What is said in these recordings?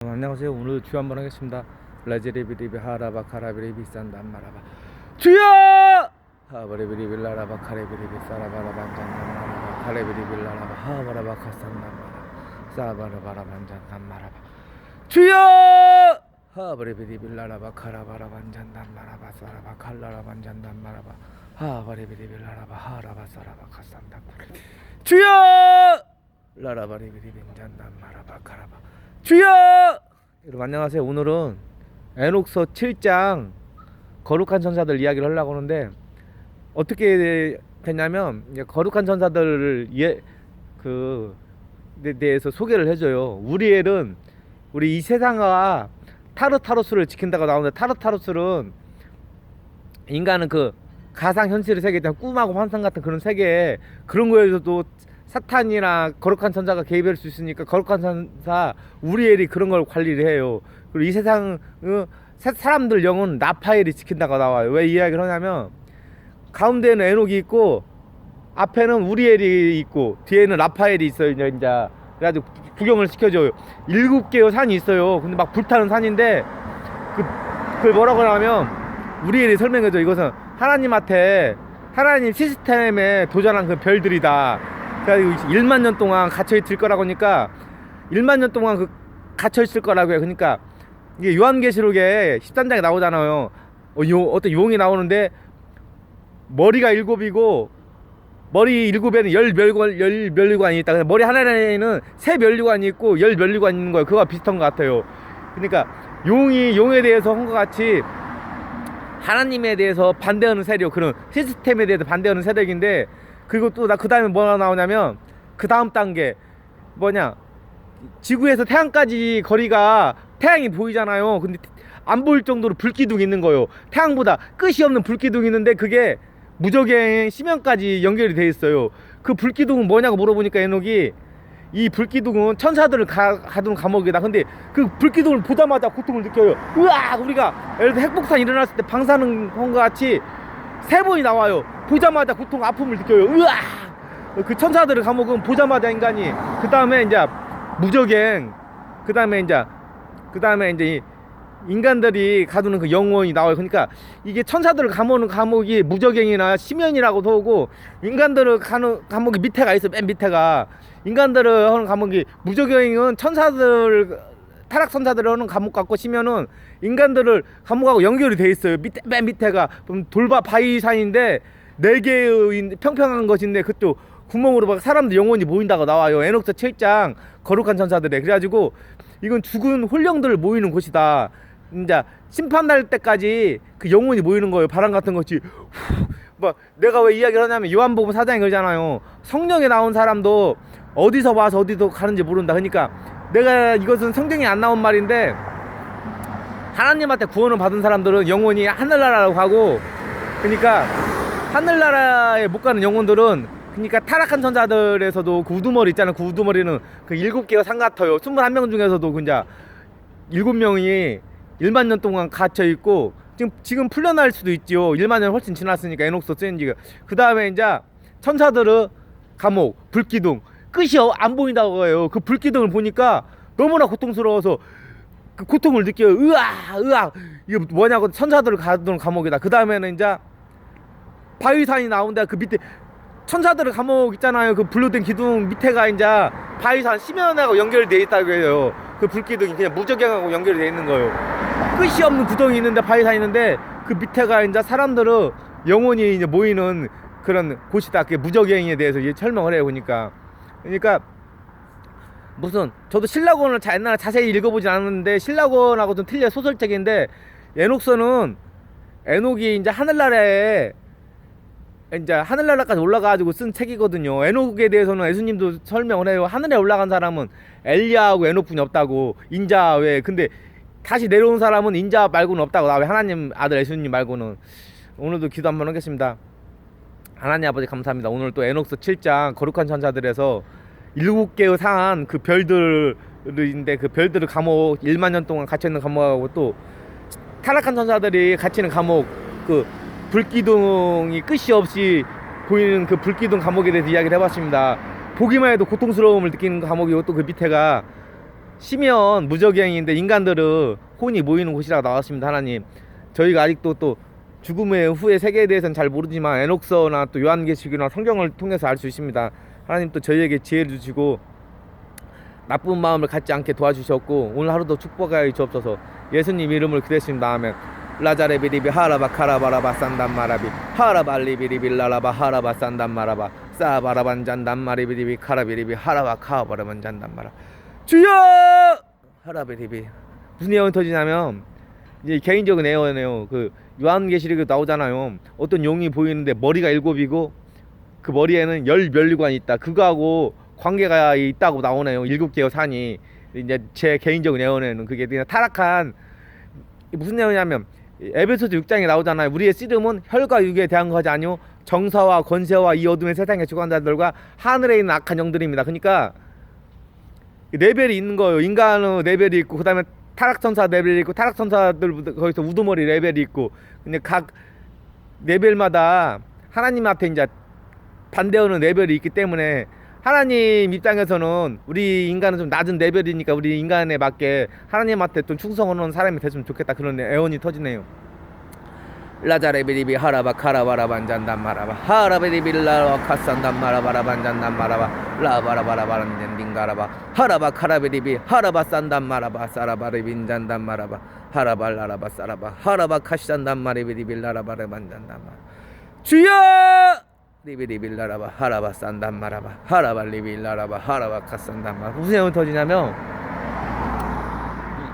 안녕하세요. 오늘 주요 한번 하겠습니다. 라지리비리비 하라바 카라비리비 산단마라바 주여 하바리비리비 라라바 카레비리비 사라바라바 잔단마라바 카레비리비 라라바 하바라바 카산단마라 사바라바라바 잔단마라바 주여 하바리비리비 라라바 카라바라바 잔단마라바 사라바 칼라라바 잔단마라바 하바리비리비 라라바 하라바 사라바 카산단 주여 라라바리비리비 잔단마라바 카라바 주여! 여러분 안녕하세요. 오늘은 에녹서 7장 거룩한 천사들 이야기를 하려고 하는데, 어떻게 되냐면 거룩한 천사들을 대해서 소개를 해줘요. 우리엘은 우리 이 세상과 타르타로스를 지킨다고 나오는데, 타르타로스는 인간은 그 가상 현실의 세계, 꿈하고 환상 같은 그런 세계, 그런 거에서도 사탄이나 거룩한 천사가 개입할 수 있으니까 거룩한 천사 우리엘이 그런 걸 관리를 해요. 그리고 이 세상 사람들 영은 라파엘이 지킨다고 나와요. 왜 이 이야기를 하냐면, 가운데는 에녹이 있고 앞에는 우리엘이 있고 뒤에는 라파엘이 있어요. 이제 그래가지고 구경을 시켜줘요. 7개의 산이 있어요. 근데 막 불타는 산인데 그걸 뭐라고 하냐면, 우리엘이 설명해줘. 이것은 하나님 시스템에 도전한 그 별들이다. 그러니까 1만 년 동안 갇혀있을 거라고 하니까 1만 년 동안 갇혀있을 거라고 해요. 그러니까 이게 요한계시록에 13장에 나오잖아요. 어떤 용이 나오는데 머리가 7이고 머리 7에는 10면류관이 있다. 근데 머리 하나에는 3면류관이 있고 10면류관이 있는 거예요. 그거와 비슷한 것 같아요. 그러니까 용에 대해서 한 것 같이 하나님에 대해서 반대하는 세력, 그런 시스템에 대해서 반대하는 세력인데, 그리고 또 그 다음에 뭐가 나오냐면, 그 다음 단계 지구에서 태양까지 거리가, 태양이 보이잖아요. 근데 안 보일 정도로 불기둥이 있는 거예요. 태양보다 끝이 없는 불기둥이 있는데, 그게 무적행 심연까지 연결이 돼 있어요. 그 불기둥은 뭐냐고 물어보니까 에녹이, 이 불기둥은 천사들을 가둔 감옥이다. 근데 그 불기둥을 보자마자 고통을 느껴요. 으악! 우리가 예를 들어 핵폭탄 일어났을 때 방사능 한 것 같이 3번이 나와요. 보자마자 고통, 아픔을 느껴요. 으악! 그 천사들의 감옥은 보자마자 인간이, 그 다음에 이제 무적행, 그 다음에 이제 인간들이 가두는 그 영혼이 나와요. 그러니까 이게 천사들을 감옥은 감옥이 무적행이나 심연이라고도 하고, 인간들을 가는 감옥이 밑에가 있어. 맨 밑에가 인간들을 하는 감옥이, 무적행은 타락 천사들을 하는 감옥 같고, 심연은 인간들을 감옥하고 연결이 돼 있어요. 맨 밑에가 돌바 바위산인데 4개의 평평한 것인데, 그것도 구멍으로 막 사람들 영혼이 모인다고 나와요. 에녹서 7장 거룩한 천사들에. 그래가지고 이건 죽은 홀령들을 모이는 곳이다. 이제 심판날 때까지 그 영혼이 모이는 거예요. 바람 같은 것이 막. 내가 왜 이야기를 하냐면, 요한복음 4장에 그러잖아요. 성령에 나온 사람도 어디서 와서 어디서 가는지 모른다. 그러니까 내가, 이것은 성경에 안 나온 말인데, 하나님한테 구원을 받은 사람들은 영혼이 하늘나라로 가고, 그러니까 하늘나라에 못 가는 영혼들은, 그러니까 타락한 천사들에서도 그 우두머리 있잖아요. 그 우두머리는 그 7개가 산 같아요. 21명 중에서도 이제 7명이 1만 년 동안 갇혀 있고, 지금 풀려날 수도 있지요. 1만 년 훨씬 지났으니까, 에녹서 쓰인 지가. 그 다음에 이제 천사들은 감옥, 불기둥, 끝이 안 보인다고 해요. 그 불기둥을 보니까 너무나 고통스러워서 그 고통을 느껴요. 으악! 이거 뭐냐고, 천사들을 가두는 감옥이다. 그 다음에는 이제 바위산이 나온다. 그 밑에 천사들의 감옥 있잖아요. 그 불로된 기둥 밑에가 이제 바위산 심연하고 연결되어 있다고 해요. 그 불기둥이 그냥 무적행하고 연결이 되어 있는 거예요. 끝이 없는 구덩이 있는데, 바위산이 있는데, 그 밑에가 이제 사람들은 영혼이 이제 모이는 그런 곳이다. 그 무적행에 대해서 이제 설명을 해요. 그러니까 무슨, 저도 신라권을 옛날에 자세히 읽어보진 않았는데, 신라권하고 좀 틀려, 소설책인데, 에녹이 이제 하늘나라까지 올라가가지고 쓴 책이거든요. 에녹에 대해서는 예수님도 설명을 해요. 하늘에 올라간 사람은 엘리야하고 에녹뿐이 없다고. 인자 외에. 근데 다시 내려온 사람은 인자 말고는 없다고 나와요. 하나님 아들 예수님 말고는. 오늘도 기도 한번 하겠습니다. 하나님 아버지 감사합니다. 오늘 또 에녹서 7장 거룩한 천사들에서 7개의 산 그 별들인데, 그 별들을 감옥, 1만 년 동안 갇혀있는 감옥하고, 또 타락한 천사들이 갇히는 감옥, 그 불기둥이 끝이 없이 보이는 그 불기둥 감옥에 대해서 이야기를 해봤습니다. 보기만 해도 고통스러움을 느끼는 감옥이고, 또 그 밑에가 심연 무적행인데 인간들은 혼이 모이는 곳이라고 나왔습니다. 하나님, 저희가 아직도 또 죽음의 후의 세계에 대해서는 잘 모르지만 에녹서나 또 요한계시록이나 성경을 통해서 알 수 있습니다. 하나님 또 저희에게 지혜를 주시고 나쁜 마음을 갖지 않게 도와주셨고 오늘 하루도 축복하여 주옵소서. 예수님 이름을 기도했습니다. 아멘. 라자레비리비 하라바 카라바라바 산단마라비 하라발리비리비 라라바 하라바 산단마라바 싸바라반 잔단마리비리비 카라비리비 하라바 카바라반 잔단마라. 주여! 하라비리비. 무슨 예언이 터지냐면 이제 개인적인 예언이에요. 그 요한계시록에 나오잖아요. 어떤 용이 보이는데 머리가 7이고 그 머리에는 10면류관이 있다. 그거하고 관계가 있다고 나오네요. 7개의 산이. 이제 제 개인적인 예언에는 그게 그냥 타락한, 무슨 내용이냐면 에베소서 6장에 나오잖아요. 우리의 씨름은 혈과 육에 대한 것이 아니요 정사와 권세와 이 어둠의 세상의 주관 자들과 하늘에 있는 악한 영들입니다. 그러니까 레벨이 있는 거예요. 인간의 레벨이 있고 그 다음에 타락천사 레벨이 있고 타락천사들 거기서 우두머리 레벨이 있고, 근데 각 레벨마다 하나님한테 이제 반대하는 레벨이 있기 때문에 하나님 입장에서는 우리 인간은 좀 낮은 레벨이니까 우리 인간에 맞게 하나님한테 좀 충성하는 사람이 됐으면 좋겠다. 그런 애원이 터지네요. 라자레비리비 하라바 카라바라반 잔단 마라바 하라베리비 라와 카산단 마라바라반 잔단 마라바 라바라바라바란 딘가라바 하라바 카라베리비 하라바 산단 마라바 사라바리빈 잔단 마라바 하라바 라라바 사라바 하라바 카시산단 마리비리비 라라바라반 잔단 마라. 주여! 리비리빌라라바 하라바 산단 마라바 하라바 리빌라라바 하라바 카산단 마라. 무슨 내용이 터지냐면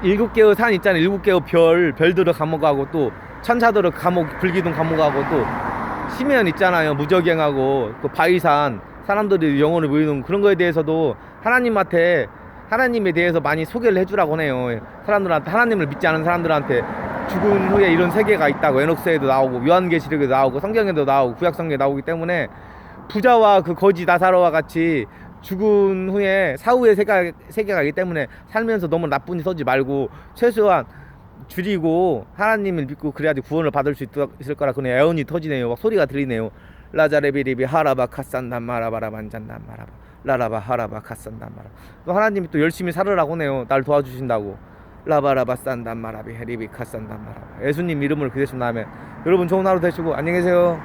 7개의 산 있잖아요. 7개의 별들을 감옥하고 또 천사들을 감옥, 불기둥 감옥하고 또 심연 있잖아요. 무적행하고 그 바위산 사람들이 영혼을 보이는 그런 거에 대해서도 하나님에 대해서 많이 소개를 해주라고 해요. 사람들한테, 하나님을 믿지 않은 사람들한테 죽은 후에 이런 세계가 있다고 에녹서에도 나오고 요한계시록에도 나오고 성경에도 나오고 구약성경에 나오기 때문에 부자와 그 거지 나사로와 같이 죽은 후에 사후의 세계가 있기 때문에 살면서 너무 나쁜 일 서지 말고 최소한 줄이고 하나님을 믿고 그래야지 구원을 받을 수 있을 거라. 그런 애언이 터지네요. 막 소리가 들리네요. 라자레비리비 하라바 카산단 마라바라 만잔단 마라바 라라바 하라바 카산단 마라. 또 하나님이 또 열심히 살으라고 하네요. 날 도와주신다고. 라바라바 산단 마라비 헤리비 카산단 마라바. 예수님 이름을 기대신 다음에 여러분 좋은 하루 되시고 안녕히 계세요.